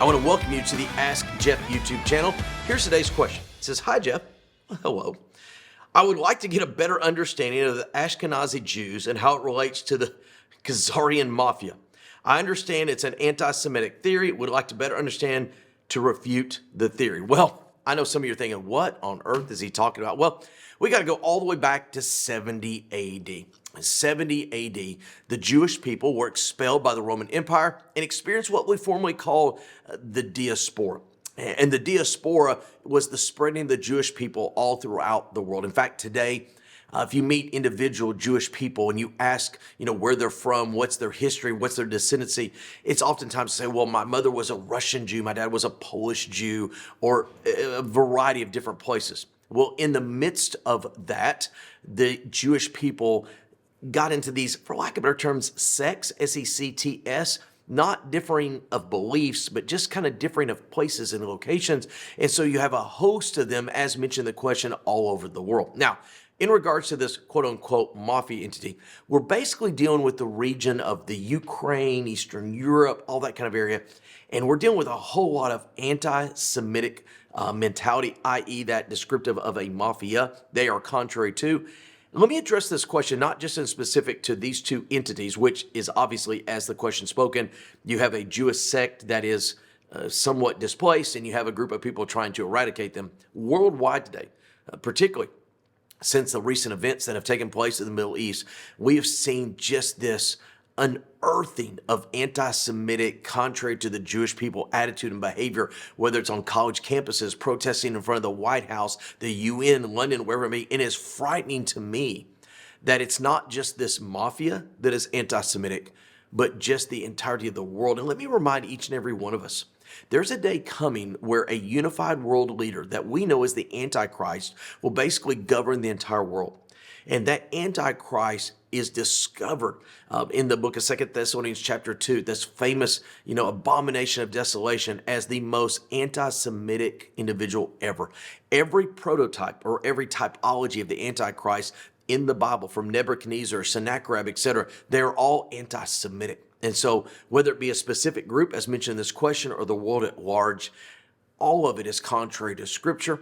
want to welcome you to the Ask Jeff YouTube channel. Here's today's question. It says, "Hi Jeff." Well, hello. "I would like to get a better understanding of the Ashkenazi Jews and how it relates to the Khazarian Mafia. I understand it's an anti-Semitic theory. Would like to better understand to refute the theory." Well, I know some of you are thinking, what on earth is he talking about? Well, we got to go all the way back to 70 AD. 70 AD, the Jewish people were expelled by the Roman Empire and experienced what we formerly call the diaspora. And the diaspora was the spreading of the Jewish people all throughout the world. In fact, today, if you meet individual Jewish people and you ask, where they're from, what's their history, what's their descendancy, it's oftentimes say, well, my mother was a Russian Jew, my dad was a Polish Jew, or a variety of different places. Well, in the midst of that, the Jewish people got into these, for lack of better terms, sects, S-E-C-T-S, not differing of beliefs, but just kind of differing of places and locations. And so you have a host of them, as mentioned in the question, all over the world. Now, in regards to this quote-unquote mafia entity, we're basically dealing with the region of the Ukraine, Eastern Europe, all that kind of area. And we're dealing with a whole lot of anti-Semitic mentality, i.e. that descriptive of a mafia they are contrary to. Let me address this question, not just in specific to these two entities, which is obviously, as the question spoken, you have a Jewish sect that is somewhat displaced, and you have a group of people trying to eradicate them worldwide today, particularly since the recent events that have taken place in the Middle East. We have seen just this unearthing of anti-Semitic, contrary to the Jewish people attitude and behavior, whether it's on college campuses, protesting in front of the White House, the UN, London, wherever it may be. It is frightening to me that it's not just this mafia that is anti-Semitic, but just the entirety of the world. And let me remind each and every one of us, there's a day coming where a unified world leader that we know as the Antichrist will basically govern the entire world. And that Antichrist is discovered in the book of 2 Thessalonians chapter 2, this famous, abomination of desolation, as the most anti-Semitic individual ever. Every prototype or every typology of the Antichrist in the Bible, from Nebuchadnezzar, Sennacherib, etc., they're all anti-Semitic. And so whether it be a specific group, as mentioned in this question, or the world at large, all of it is contrary to Scripture.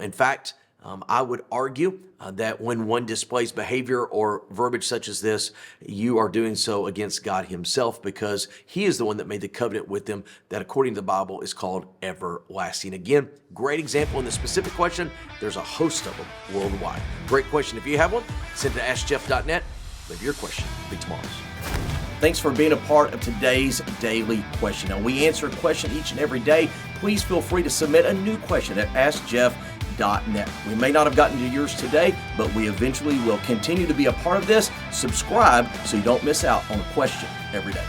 In fact, I would argue that when one displays behavior or verbiage such as this, you are doing so against God himself, because he is the one that made the covenant with them that, according to the Bible, is called everlasting. Again, great example in the specific question. There's a host of them worldwide. Great question. If you have one, send it to askjeff.net. Leave your question. Be tomorrow's. Thanks for being a part of today's daily question. Now, we answer a question each and every day. Please feel free to submit a new question at askjeff.net. We may not have gotten to yours today, but we eventually will continue to be a part of this. Subscribe so you don't miss out on a question every day.